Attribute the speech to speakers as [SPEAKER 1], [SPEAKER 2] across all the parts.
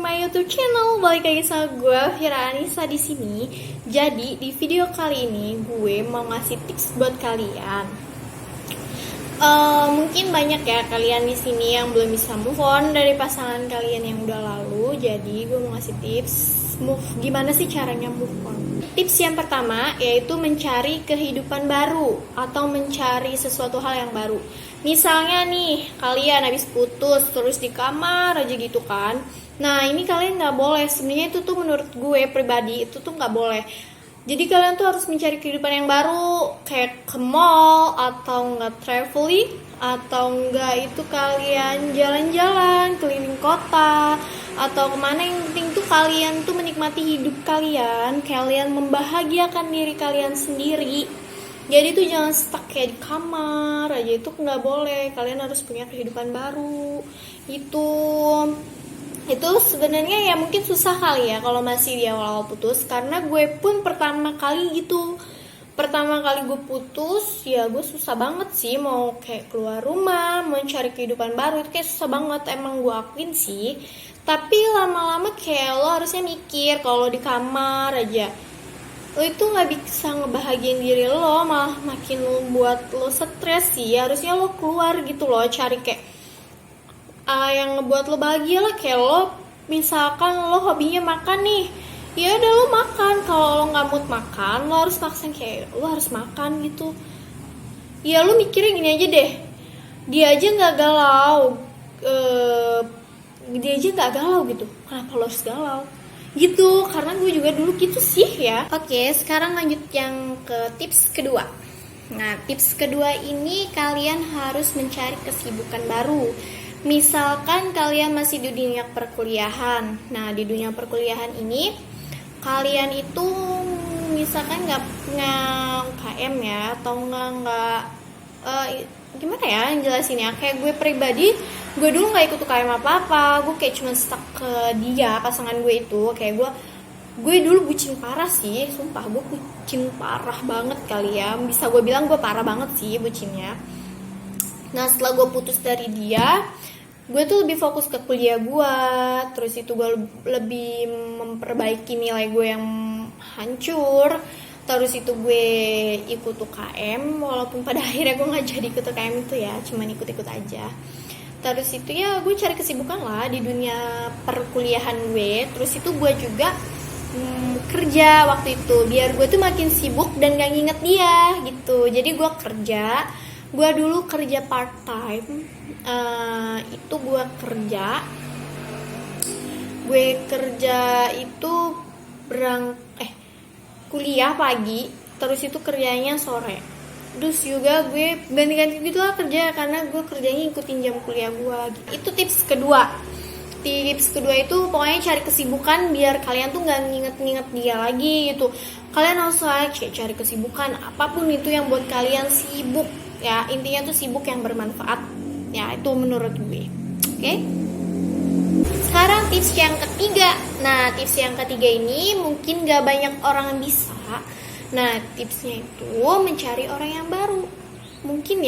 [SPEAKER 1] my YouTube channel. Balik lagi sama gue, Fira Anissa di sini. Jadi di video kali ini gue mau ngasih tips buat kalian. Mungkin banyak ya kalian di sini yang belum bisa move on dari pasangan kalian yang udah lalu. Jadi gue mau ngasih tips gimana sih caranya move on. Tips yang pertama yaitu mencari kehidupan baru atau mencari sesuatu hal yang baru. Misalnya nih, kalian habis putus terus di kamar aja gitu kan. Nah, ini kalian nggak boleh. Sebenarnya itu tuh menurut gue pribadi itu tuh nggak boleh. Jadi kalian tuh harus mencari kehidupan yang baru, kayak ke mall atau nggak traveling, atau nggak itu kalian jalan-jalan keliling kota atau kemana. Yang penting tuh kalian tuh menikmati hidup kalian membahagiakan diri kalian sendiri. Jadi tuh jangan stuck kayak di kamar aja, itu nggak boleh. Kalian harus punya kehidupan baru. Itu sebenarnya ya mungkin susah kali ya kalau masih di awal-awal putus. Karena gue pun pertama kali gue putus, ya gue susah banget sih mau kayak keluar rumah, mau cari kehidupan baru. Itu kayak susah banget, emang gue akuin sih. Tapi lama-lama kayak lo harusnya mikir, kalau di kamar aja lo itu nggak bisa ngebahagiain diri lo, malah makin buat lo stres sih. Harusnya lo keluar gitu loh, cari kayak yang ngebuat lo bahagia lah. Kayak lo misalkan lo hobinya makan nih, ya udah lo makan. Kalau lo nggak mood makan, lo harus paksain kayak lo harus makan gitu. Ya lo mikirnya gini aja deh, dia aja nggak galau, gitu, kenapa lo harus galau gitu. Karena gue juga dulu gitu sih ya. Oke, sekarang lanjut yang ke tips kedua. Nah, tips kedua ini kalian harus mencari kesibukan baru. Misalkan kalian masih di dunia perkuliahan. Nah, di dunia perkuliahan ini kalian itu misalkan nggak punya UKM ya, atau nggak gimana ya jelasinnya. Kayak gue pribadi, gue dulu nggak ikut UKM apa-apa. Gue kayak cuma stuck ke dia, pasangan gue itu. Kayak gue dulu bucin parah sih, sumpah gue bucin parah banget kali ya. Bisa gue bilang gue parah banget sih bucinnya. Nah, setelah gue putus dari dia, gue tuh lebih fokus ke kuliah gue. Terus itu gue lebih memperbaiki nilai gue yang hancur. Terus itu gue ikut UKM, walaupun pada akhirnya gue gak jadi ikut UKM itu ya, cuman ikut-ikut aja. Terus itu ya gue cari kesibukan lah di dunia perkuliahan gue. Terus itu gue juga kerja waktu itu, biar gue tuh makin sibuk dan gak nginget dia gitu. Jadi gue dulu kerja part time. Itu gue kerja itu kuliah pagi, terus itu kerjanya sore. Terus juga gue ganti-ganti gitu lah kerja, karena gue kerjanya ikutin jam kuliah gue. Itu tips kedua. Tips kedua itu pokoknya cari kesibukan biar kalian tuh gak nginget-nginget dia lagi gitu. Kalian harus cari kesibukan apapun itu yang buat kalian sibuk ya. Intinya tuh sibuk yang bermanfaat ya, itu menurut gue. Oke? Sekarang tips yang ketiga. Nah, tips yang ketiga ini mungkin gak banyak orang yang bisa. Nah, tipsnya itu mencari orang yang baru. Mungkin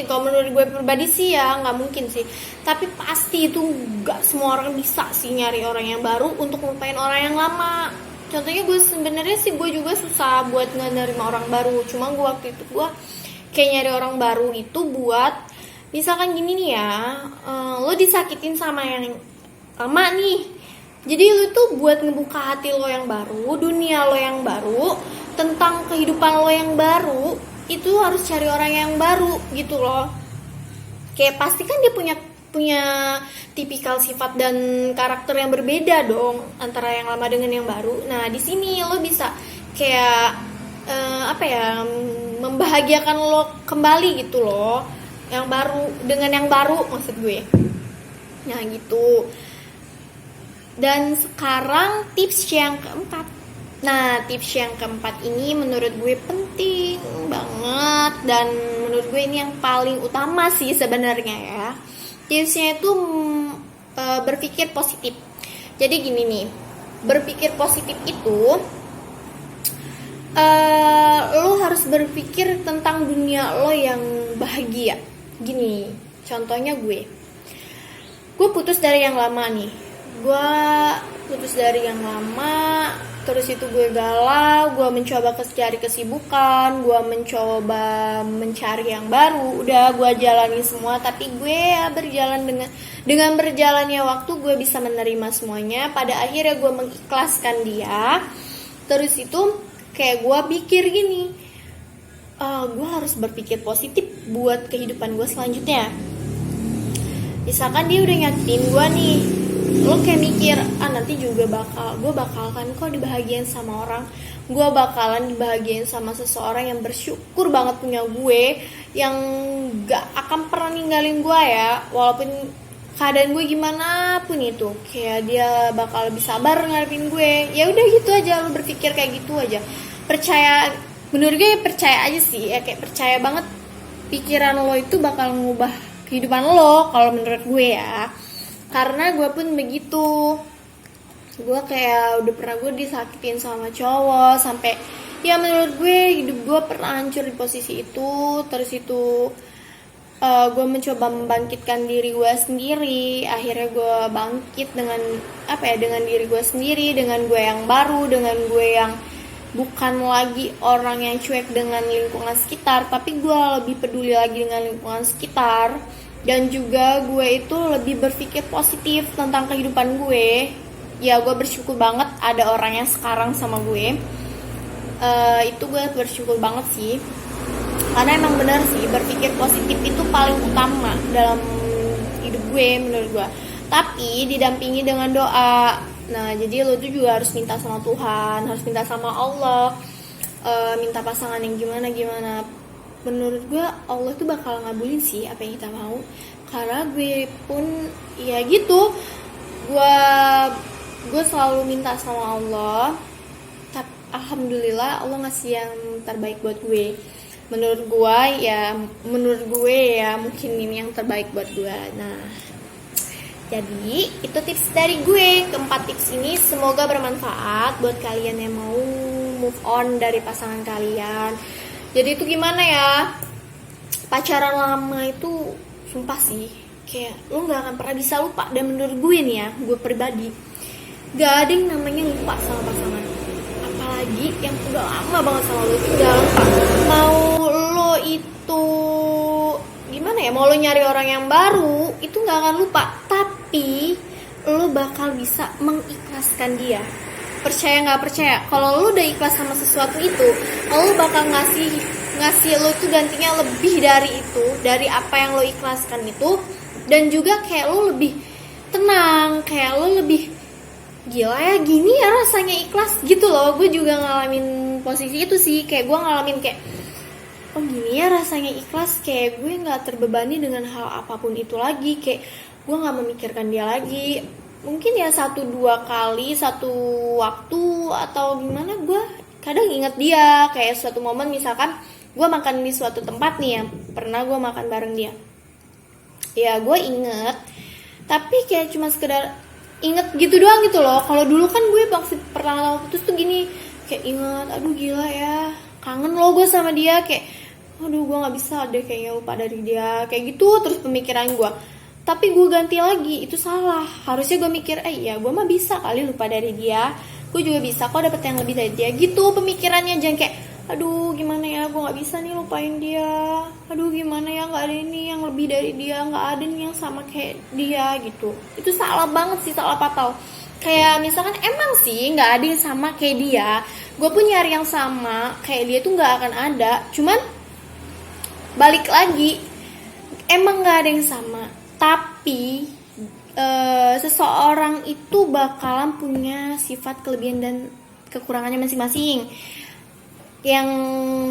[SPEAKER 1] kalau menurut gue pribadi sih ya gak mungkin sih. Tapi pasti itu gak semua orang bisa sih nyari orang yang baru untuk melupain orang yang lama. Contohnya gue sebenarnya sih gue juga susah buat nerima orang baru. Cuma gue waktu itu gue kayak nyari orang baru itu buat misalkan gini nih ya, lo disakitin sama yang lama nih. Jadi lo tuh buat ngebuka hati lo yang baru, dunia lo yang baru, tentang kehidupan lo yang baru, itu harus cari orang yang baru gitu loh. Kayak pasti kan dia punya tipikal sifat dan karakter yang berbeda dong antara yang lama dengan yang baru. Nah, di sini lo bisa kayak membahagiakan lo kembali gitu loh. Yang baru dengan yang baru maksud gue. Nah, gitu. Dan sekarang tips yang keempat. Nah, tips yang keempat ini menurut gue penting banget, dan menurut gue ini yang paling utama sih sebenarnya ya. Tipsnya itu berpikir positif. Jadi gini nih, berpikir positif itu lo harus berpikir tentang dunia lo yang bahagia. Gini, contohnya gue putus dari yang lama nih. gue putus dari yang lama, terus itu gue galau, gue mencoba cari kesibukan, gue mencoba mencari yang baru, udah gue jalani semua, tapi gue ya berjalan dengan berjalannya waktu gue bisa menerima semuanya. Pada akhirnya gue mengikhlaskan dia. Terus itu kayak gue pikir gini, gue harus berpikir positif buat kehidupan gue selanjutnya. Misalkan dia udah nyakitin gue nih, lo kayak mikir, nanti juga gue bakalan kok dibahagiain sama orang, gue bakalan dibahagiain sama seseorang yang bersyukur banget punya gue, yang gak akan pernah ninggalin gue ya, walaupun keadaan gue gimana pun itu, kayak dia bakal lebih sabar ngarepin gue. Ya udah gitu aja, lo berpikir kayak gitu aja, percaya. Menurut gue percaya aja sih, ya kayak percaya banget pikiran lo itu bakal ngubah kehidupan lo, kalau menurut gue ya. Karena gue pun begitu, gue kayak udah pernah gue disakitin sama cowok, sampai ya menurut gue hidup gue pernah hancur di posisi itu. Terus itu gue mencoba membangkitkan diri gue sendiri. Akhirnya gue bangkit dengan dengan diri gue sendiri, dengan gue yang baru, dengan gue yang bukan lagi orang yang cuek dengan lingkungan sekitar, tapi gue lebih peduli lagi dengan lingkungan sekitar. Dan juga gue itu lebih berpikir positif tentang kehidupan gue. Ya gue bersyukur banget ada orang yang sekarang sama gue. Itu gue bersyukur banget sih. Karena emang benar sih, berpikir positif itu paling utama dalam hidup gue menurut gue. Tapi didampingi dengan doa. Nah jadi lo tuh juga harus minta sama Tuhan, harus minta sama Allah, minta pasangan yang gimana. Menurut gue Allah tuh bakal ngabulin sih apa yang kita mau. Karena gue pun ya gitu, gue selalu minta sama Allah. Tapi alhamdulillah Allah ngasih yang terbaik buat gue. Menurut gue ya mungkin ini yang terbaik buat gue. Nah jadi itu tips dari gue. Keempat tips ini semoga bermanfaat buat kalian yang mau move on dari pasangan kalian. Jadi itu gimana ya, pacaran lama itu sumpah sih, kayak lo gak akan pernah bisa lupa. Dan menurut gue nih ya, gue pribadi, gak ada yang namanya lupa sama pasangan. Apalagi yang udah lama banget sama lo, itu gak lupa. Mau lo itu gimana ya, mau lo nyari orang yang baru, itu gak akan lupa. Tapi lo bakal bisa mengikhlaskan dia. Percaya nggak percaya, kalau lo udah ikhlas sama sesuatu itu, lo bakal ngasih lo tuh gantinya lebih dari itu, dari apa yang lo ikhlaskan itu. Dan juga kayak lo lebih tenang, kayak lo lebih gila ya, gini ya rasanya ikhlas gitu loh. Gue juga ngalamin posisi itu sih, kayak gue ngalamin kayak gini ya rasanya ikhlas, kayak gue nggak terbebani dengan hal apapun itu lagi, kayak gue nggak memikirkan dia lagi. Mungkin ya 1-2 kali satu waktu atau gimana, gue kadang inget dia. Kayak suatu momen misalkan gue makan di suatu tempat nih ya, pernah gue makan bareng dia, ya gue inget, tapi kayak cuma sekedar inget gitu doang gitu loh. Kalau dulu kan gue waktu pertama putus tuh gini, kayak inget, aduh gila ya, kangen loh gue sama dia, kayak aduh gue gak bisa deh kayaknya lupa dari dia, kayak gitu terus pemikiran gue. Tapi gue ganti lagi, itu salah. Harusnya gue mikir, ya gue mah bisa kali lupa dari dia, gue juga bisa kok dapet yang lebih dari dia, gitu pemikirannya. Jangan kayak, aduh gimana ya, gue gak bisa nih lupain dia, aduh gimana ya, gak ada ini yang lebih dari dia, gak ada nih yang sama kayak dia, gitu. Itu salah banget sih, salah fatal. Kayak misalkan emang sih gak ada yang sama kayak dia, gue pun nyari yang sama kayak dia tuh gak akan ada. Cuman balik lagi, emang gak ada yang sama, tapi seseorang itu bakalan punya sifat, kelebihan, dan kekurangannya masing-masing. Yang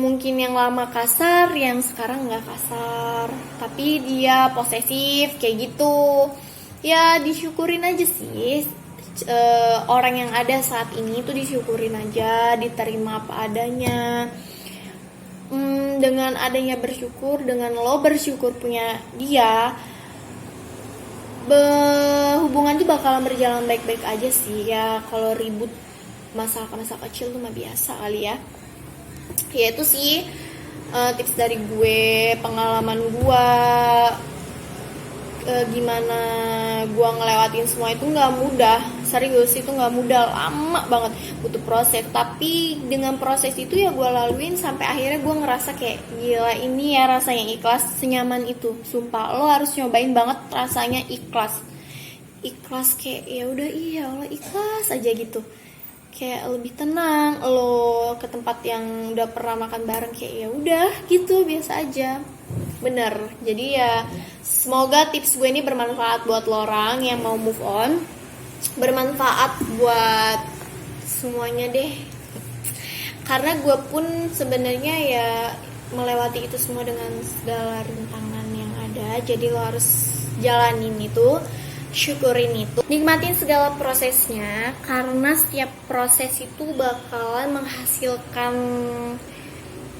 [SPEAKER 1] mungkin yang lama kasar, yang sekarang gak kasar, tapi dia posesif kayak gitu. Ya disyukurin aja sih, orang yang ada saat ini tuh disyukurin aja, diterima apa adanya. Dengan adanya bersyukur, dengan lo bersyukur punya dia, hubungan tuh bakalan berjalan baik-baik aja sih ya. Kalau ribut masalah kecil tuh mah biasa kali ya. Ya itu sih tips dari gue, pengalaman gue, gimana namanya gue ngelewatin semua itu nggak mudah, serius itu nggak mudah, lama banget, butuh proses. Tapi dengan proses itu ya gue laluin sampai akhirnya gue ngerasa kayak gila, ini ya rasanya ikhlas, senyaman itu. Sumpah lo harus nyobain banget rasanya ikhlas kayak ya udah, iya Allah ikhlas aja gitu, kayak lebih tenang. Lo ke tempat yang udah pernah makan bareng kayak ya udah gitu, biasa aja, bener. Jadi ya semoga tips gue ini bermanfaat buat lo orang yang mau move on, bermanfaat buat semuanya deh, karena gue pun sebenarnya ya melewati itu semua dengan segala rintangan yang ada. Jadi lo harus jalanin itu, syukurin itu, nikmatin segala prosesnya, karena setiap proses itu bakalan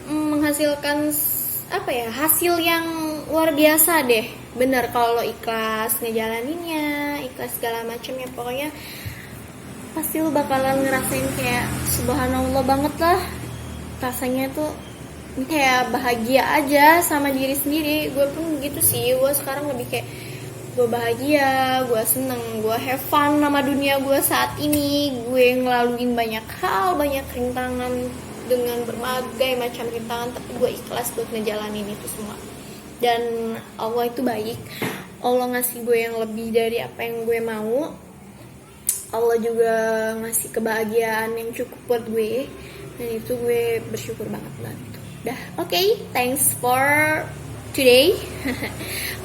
[SPEAKER 1] menghasilkan apa ya, hasil yang luar biasa deh. Bener kalau lo ikhlas ngejalaninnya, ikhlas segala macam ya, pokoknya pasti lo bakalan ngerasain kayak subhanallah banget lah, rasanya tuh kayak bahagia aja sama diri sendiri. Gue pun gitu sih, gue sekarang lebih kayak gue bahagia, gue seneng, gue have fun sama dunia gue saat ini. Gue ngelaluin banyak hal, banyak rintangan dengan berbagai macam rintangan, tapi gue ikhlas buat ngejalanin itu semua. Dan Allah itu baik, Allah ngasih gue yang lebih dari apa yang gue mau. Allah juga ngasih kebahagiaan yang cukup buat gue, dan itu gue bersyukur banget lah gitu. Dah, oke, thanks for today.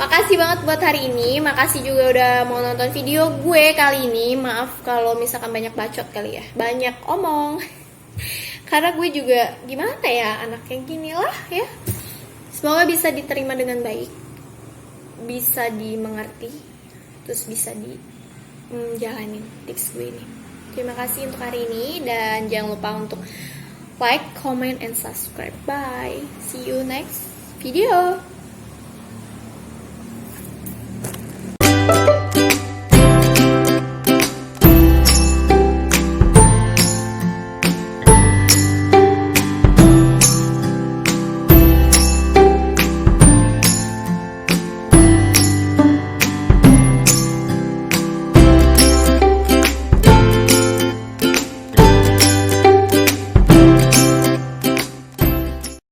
[SPEAKER 1] Makasih banget buat hari ini. Makasih juga udah mau nonton video gue kali ini. Maaf kalau misalkan banyak bacot kali ya, banyak omong. Karena gue juga gimana ya, anak yang gini lah ya. Semoga bisa diterima dengan baik, bisa dimengerti, terus bisa dijalanin tips gue ini. Terima kasih untuk hari ini, dan jangan lupa untuk like, comment, and subscribe. Bye. See you next video.